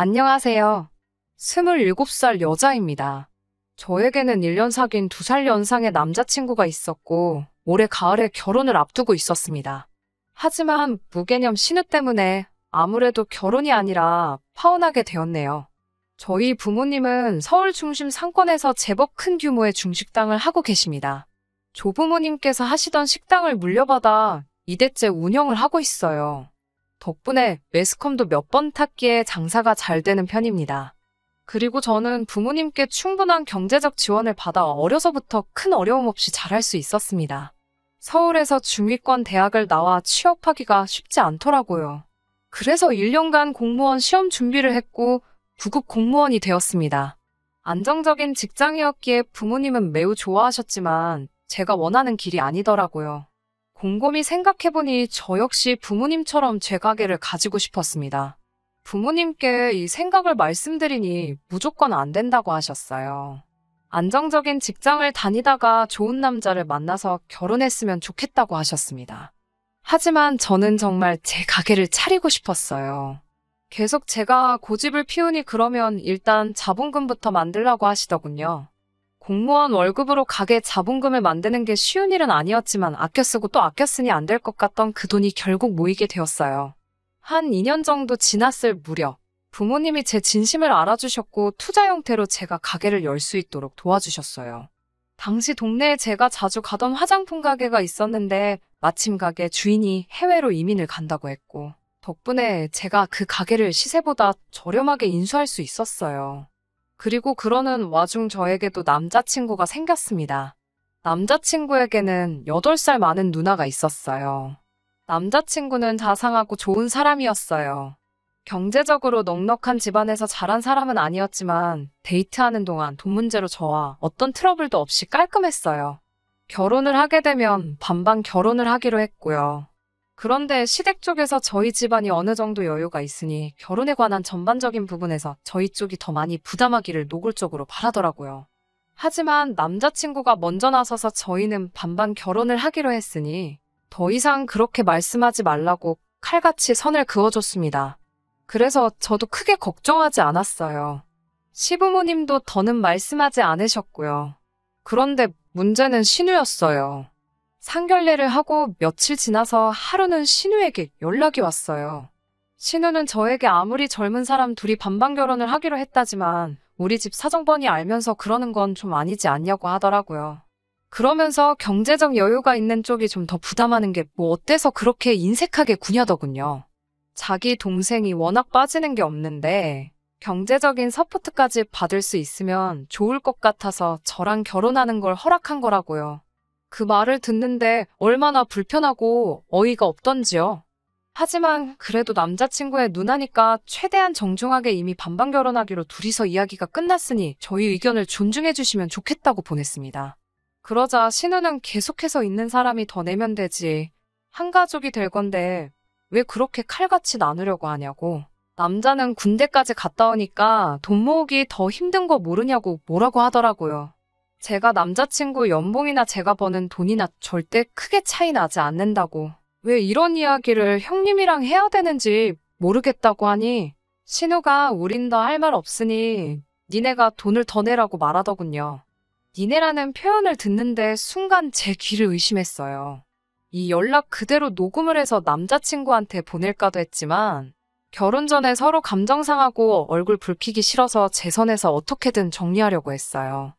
안녕하세요. 27살 여자입니다. 저에게는 1년 사귄 2살 연상의 남자친구가 있었고, 올해 가을에 결혼을 앞두고 있었습니다. 하지만 무개념 신우 때문에 아무래도 결혼이 아니라 파혼하게 되었네요. 저희 부모님은 서울 중심 상권에서 제법 큰 규모의 중식당을 하고 계십니다. 조부모님께서 하시던 식당을 물려받아 2대째 운영을 하고 있어요. 덕분에 매스컴도 몇 번 탔기에 장사가 잘 되는 편입니다. 그리고 저는 부모님께 충분한 경제적 지원을 받아 어려서부터 큰 어려움 없이 잘할 수 있었습니다. 서울에서 중위권 대학을 나와 취업하기가 쉽지 않더라고요. 그래서 1년간 공무원 시험 준비를 했고 9급 공무원이 되었습니다. 안정적인 직장이었기에 부모님은 매우 좋아하셨지만 제가 원하는 길이 아니더라고요. 곰곰이 생각해보니 저 역시 부모님처럼 제 가게를 가지고 싶었습니다. 부모님께 이 생각을 말씀드리니 무조건 안 된다고 하셨어요. 안정적인 직장을 다니다가 좋은 남자를 만나서 결혼했으면 좋겠다고 하셨습니다. 하지만 저는 정말 제 가게를 차리고 싶었어요. 계속 제가 고집을 피우니 그러면 일단 자본금부터 만들라고 하시더군요. 공무원 월급으로 가게 자본금을 만드는 게 쉬운 일은 아니었지만 아껴 쓰고 또 아껴 쓰니 안 될 것 같던 그 돈이 결국 모이게 되었어요. 한 2년 정도 지났을 무렵 부모님이 제 진심을 알아주셨고 투자 형태로 제가 가게를 열 수 있도록 도와주셨어요. 당시 동네에 제가 자주 가던 화장품 가게가 있었는데 마침 가게 주인이 해외로 이민을 간다고 했고 덕분에 제가 그 가게를 시세보다 저렴하게 인수할 수 있었어요. 그리고 그러는 와중 저에게도 남자친구가 생겼습니다. 남자친구에게는 8살 많은 누나가 있었어요. 남자친구는 자상하고 좋은 사람이었어요. 경제적으로 넉넉한 집안에서 자란 사람은 아니었지만 데이트하는 동안 돈 문제로 저와 어떤 트러블도 없이 깔끔했어요. 결혼을 하게 되면 반반 결혼을 하기로 했고요. 그런데 시댁 쪽에서 저희 집안이 어느 정도 여유가 있으니 결혼에 관한 전반적인 부분에서 저희 쪽이 더 많이 부담하기를 노골적으로 바라더라고요. 하지만 남자친구가 먼저 나서서 저희는 반반 결혼을 하기로 했으니 더 이상 그렇게 말씀하지 말라고 칼같이 선을 그어줬습니다. 그래서 저도 크게 걱정하지 않았어요. 시부모님도 더는 말씀하지 않으셨고요. 그런데 문제는 신우였어요. 상견례를 하고 며칠 지나서 하루는 신우에게 연락이 왔어요. 신우는 저에게 아무리 젊은 사람 둘이 반반 결혼을 하기로 했다지만 우리 집 사정 뻔히 알면서 그러는 건 좀 아니지 않냐고 하더라고요. 그러면서 경제적 여유가 있는 쪽이 좀 더 부담하는 게 뭐 어때서 그렇게 인색하게 구냐더군요. 자기 동생이 워낙 빠지는 게 없는데 경제적인 서포트까지 받을 수 있으면 좋을 것 같아서 저랑 결혼하는 걸 허락한 거라고요. 그 말을 듣는데 얼마나 불편하고 어이가 없던지요. 하지만 그래도 남자친구의 누나니까 최대한 정중하게 이미 반반 결혼하기로 둘이서 이야기가 끝났으니 저희 의견을 존중해 주시면 좋겠다고 보냈습니다. 그러자 신우는 계속해서 있는 사람이 더 내면 되지. 한 가족이 될 건데 왜 그렇게 칼같이 나누려고 하냐고. 남자는 군대까지 갔다 오니까 돈 모으기 더 힘든 거 모르냐고 뭐라고 하더라고요. 제가 남자친구 연봉이나 제가 버는 돈이나 절대 크게 차이 나지 않는다고. 왜 이런 이야기를 형님이랑 해야 되는지 모르겠다고 하니 신우가 우린 더 할 말 없으니 니네가 돈을 더 내라고 말하더군요. 니네라는 표현을 듣는데 순간 제 귀를 의심했어요. 이 연락 그대로 녹음을 해서 남자친구한테 보낼까도 했지만 결혼 전에 서로 감정 상하고 얼굴 붉히기 싫어서 제 선에서 어떻게든 정리하려고 했어요.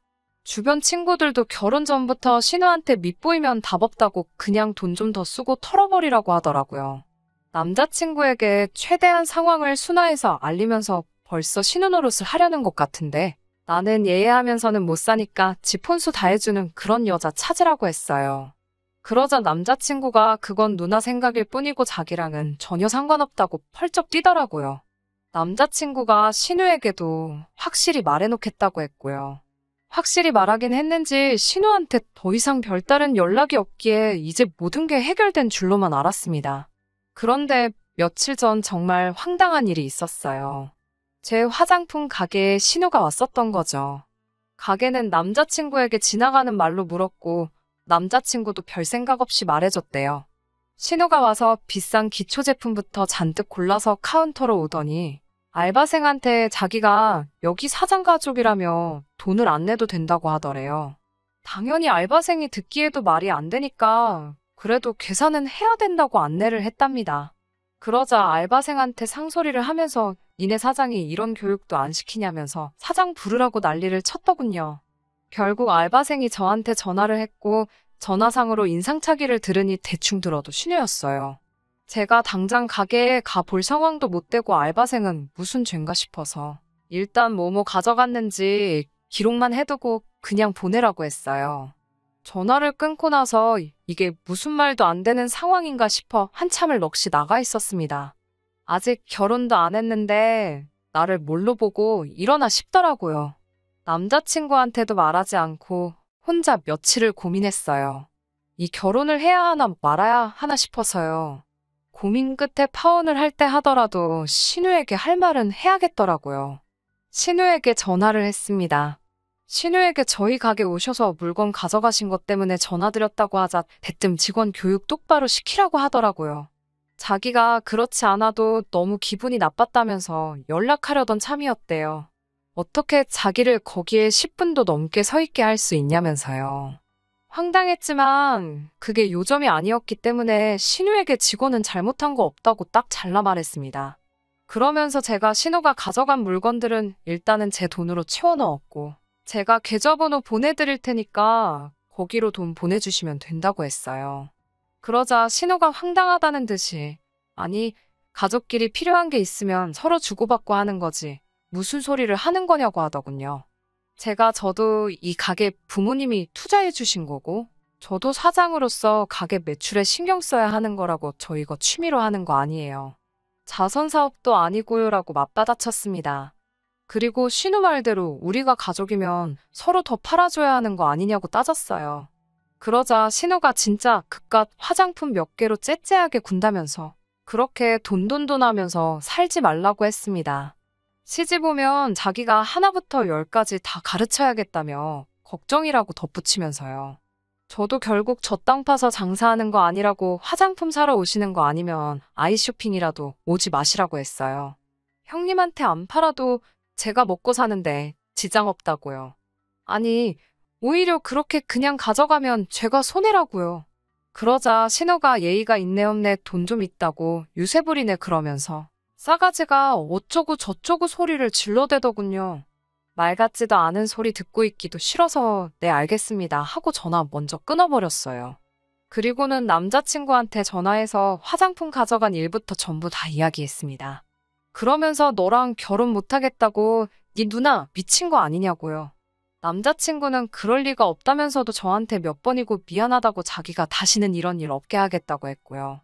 주변 친구들도 결혼 전부터 신우한테 밉보이면 답 없다고 그냥 돈 좀 더 쓰고 털어버리라고 하더라고요. 남자친구에게 최대한 상황을 순화해서 알리면서 벌써 신우 노릇을 하려는 것 같은데 나는 예애하면서는 못 사니까 집 혼수 다 해주는 그런 여자 찾으라고 했어요. 그러자 남자친구가 그건 누나 생각일 뿐이고 자기랑은 전혀 상관없다고 펄쩍 뛰더라고요. 남자친구가 신우에게도 확실히 말해놓겠다고 했고요. 확실히 말하긴 했는지 신우한테 더 이상 별다른 연락이 없기에 이제 모든 게 해결된 줄로만 알았습니다. 그런데 며칠 전 정말 황당한 일이 있었어요. 제 화장품 가게에 신우가 왔었던 거죠. 가게는 남자친구에게 지나가는 말로 물었고 남자친구도 별 생각 없이 말해줬대요. 신우가 와서 비싼 기초 제품부터 잔뜩 골라서 카운터로 오더니 알바생한테 자기가 여기 사장 가족이라며 돈을 안 내도 된다고 하더래요. 당연히 알바생이 듣기에도 말이 안 되니까 그래도 계산은 해야 된다고 안내를 했답니다. 그러자 알바생한테 상소리를 하면서 니네 사장이 이런 교육도 안 시키냐면서 사장 부르라고 난리를 쳤더군요. 결국 알바생이 저한테 전화를 했고 전화상으로 인상착의를 들으니 대충 들어도 신뢰였어요. 제가 당장 가게에 가볼 상황도 못 되고 알바생은 무슨 죄인가 싶어서 일단 뭐뭐 가져갔는지 기록만 해두고 그냥 보내라고 했어요. 전화를 끊고 나서 이게 무슨 말도 안 되는 상황인가 싶어 한참을 넋이 나가 있었습니다. 아직 결혼도 안 했는데 나를 뭘로 보고 이러나 싶더라고요. 남자친구한테도 말하지 않고 혼자 며칠을 고민했어요. 이 결혼을 해야 하나 말아야 하나 싶어서요. 고민 끝에 파혼을 할 때 하더라도 신우에게 할 말은 해야겠더라고요. 신우에게 전화를 했습니다. 신우에게 저희 가게 오셔서 물건 가져가신 것 때문에 전화드렸다고 하자 대뜸 직원 교육 똑바로 시키라고 하더라고요. 자기가 그렇지 않아도 너무 기분이 나빴다면서 연락하려던 참이었대요. 어떻게 자기를 거기에 10분도 넘게 서 있게 할 수 있냐면서요. 황당했지만 그게 요점이 아니었기 때문에 신우에게 직원은 잘못한 거 없다고 딱 잘라 말했습니다. 그러면서 제가 신우가 가져간 물건들은 일단은 제 돈으로 채워 넣었고 제가 계좌번호 보내드릴 테니까 거기로 돈 보내주시면 된다고 했어요. 그러자 신우가 황당하다는 듯이 아니 가족끼리 필요한 게 있으면 서로 주고받고 하는 거지 무슨 소리를 하는 거냐고 하더군요. 저도 이 가게 부모님이 투자해 주신 거고 저도 사장으로서 가게 매출에 신경 써야 하는 거라고 저 이거 취미로 하는 거 아니에요. 자선 사업도 아니고요라고 맞받아쳤습니다. 그리고 신우 말대로 우리가 가족이면 서로 더 팔아줘야 하는 거 아니냐고 따졌어요. 그러자 신우가 진짜 그깟 화장품 몇 개로 째째하게 군다면서 그렇게 돈돈돈 하면서 살지 말라고 했습니다. 시집 오면 자기가 하나부터 열까지 다 가르쳐야겠다며 걱정이라고 덧붙이면서요. 저도 결국 저 땅 파서 장사하는 거 아니라고 화장품 사러 오시는 거 아니면 아이 쇼핑이라도 오지 마시라고 했어요. 형님한테 안 팔아도 제가 먹고 사는데 지장 없다고요. 아니, 오히려 그렇게 그냥 가져가면 제가 손해라고요. 그러자 신우가 예의가 있네 없네 돈 좀 있다고 유세 부리네 그러면서 싸가지가 어쩌고 저쩌고 소리를 질러대더군요. 말 같지도 않은 소리 듣고 있기도 싫어서 네 알겠습니다 하고 전화 먼저 끊어버렸어요. 그리고는 남자친구한테 전화해서 화장품 가져간 일부터 전부 다 이야기했습니다. 그러면서 너랑 결혼 못하겠다고 네 누나 미친 거 아니냐고요. 남자친구는 그럴 리가 없다면서도 저한테 몇 번이고 미안하다고 자기가 다시는 이런 일 없게 하겠다고 했고요.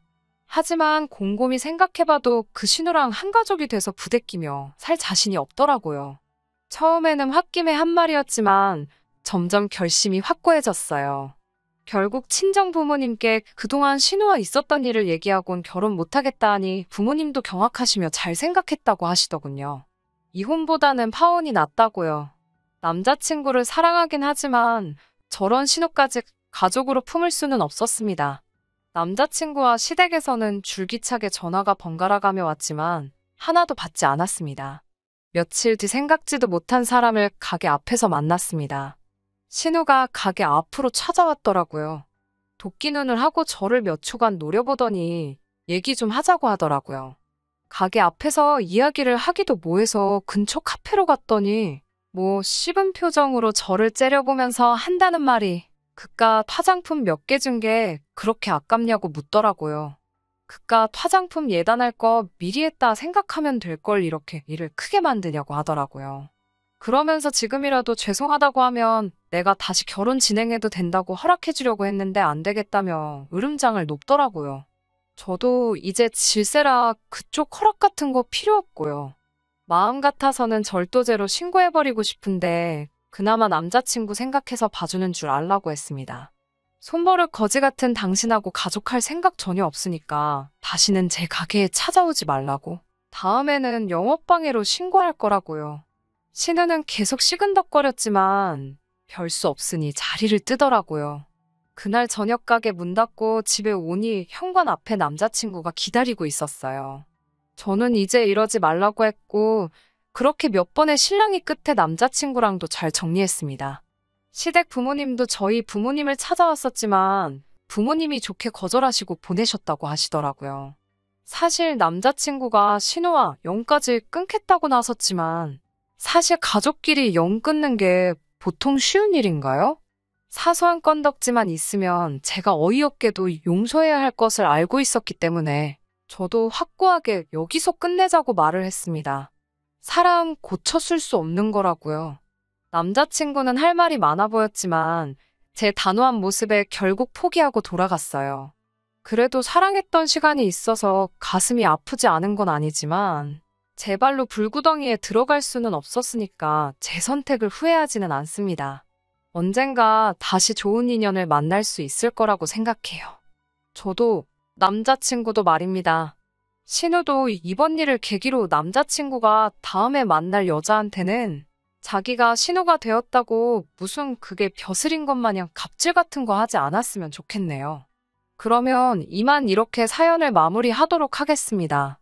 하지만 곰곰이 생각해봐도 그 신우랑 한 가족이 돼서 부대끼며 살 자신이 없더라고요. 처음에는 홧김에 한 말이었지만 점점 결심이 확고해졌어요. 결국 친정 부모님께 그동안 신우와 있었던 일을 얘기하곤 결혼 못하겠다 하니 부모님도 경악하시며 잘 생각했다고 하시더군요. 이혼보다는 파혼이 낫다고요. 남자친구를 사랑하긴 하지만 저런 신우까지 가족으로 품을 수는 없었습니다. 남자친구와 시댁에서는 줄기차게 전화가 번갈아 가며 왔지만 하나도 받지 않았습니다. 며칠 뒤 생각지도 못한 사람을 가게 앞에서 만났습니다. 신우가 가게 앞으로 찾아왔더라고요. 도끼눈을 하고 저를 몇 초간 노려보더니 얘기 좀 하자고 하더라고요. 가게 앞에서 이야기를 하기도 뭐해서 근처 카페로 갔더니 뭐 씹은 표정으로 저를 째려보면서 한다는 말이 그깟 화장품 몇 개 준 게 그렇게 아깝냐고 묻더라고요. 그깟 화장품 예단할 거 미리 했다 생각하면 될 걸 이렇게 일을 크게 만드냐고 하더라고요. 그러면서 지금이라도 죄송하다고 하면 내가 다시 결혼 진행해도 된다고 허락해주려고 했는데 안 되겠다며 으름장을 놓더라고요. 저도 이제 질세라 그쪽 허락 같은 거 필요 없고요. 마음 같아서는 절도죄로 신고해버리고 싶은데 그나마 남자친구 생각해서 봐주는 줄 알라고 했습니다. 손버릇 거지 같은 당신하고 가족할 생각 전혀 없으니까 다시는 제 가게에 찾아오지 말라고. 다음에는 영업방해로 신고할 거라고요. 신우는 계속 시근덕거렸지만 별 수 없으니 자리를 뜨더라고요. 그날 저녁 가게 문 닫고 집에 오니 현관 앞에 남자친구가 기다리고 있었어요. 저는 이제 이러지 말라고 했고, 그렇게 몇 번의 실랑이 끝에 남자친구랑도 잘 정리했습니다. 시댁 부모님도 저희 부모님을 찾아왔었지만, 부모님이 좋게 거절하시고 보내셨다고 하시더라고요. 사실 남자친구가 신우와 영까지 끊겠다고 나섰지만, 사실 가족끼리 영 끊는 게 보통 쉬운 일인가요? 사소한 건덕지만 있으면 제가 어이없게도 용서해야 할 것을 알고 있었기 때문에 저도 확고하게 여기서 끝내자고 말을 했습니다. 사람 고쳐쓸 수 없는 거라고요. 남자친구는 할 말이 많아 보였지만 제 단호한 모습에 결국 포기하고 돌아갔어요. 그래도 사랑했던 시간이 있어서 가슴이 아프지 않은 건 아니지만 제 발로 불구덩이에 들어갈 수는 없었으니까 제 선택을 후회하지는 않습니다. 언젠가 다시 좋은 인연을 만날 수 있을 거라고 생각해요. 저도 남자친구도 말입니다. 신우도 이번 일을 계기로 남자친구가 다음에 만날 여자한테는 자기가 신우가 되었다고 무슨 그게 벼슬인 것 마냥 갑질 같은 거 하지 않았으면 좋겠네요. 그러면 이만 이렇게 사연을 마무리하도록 하겠습니다.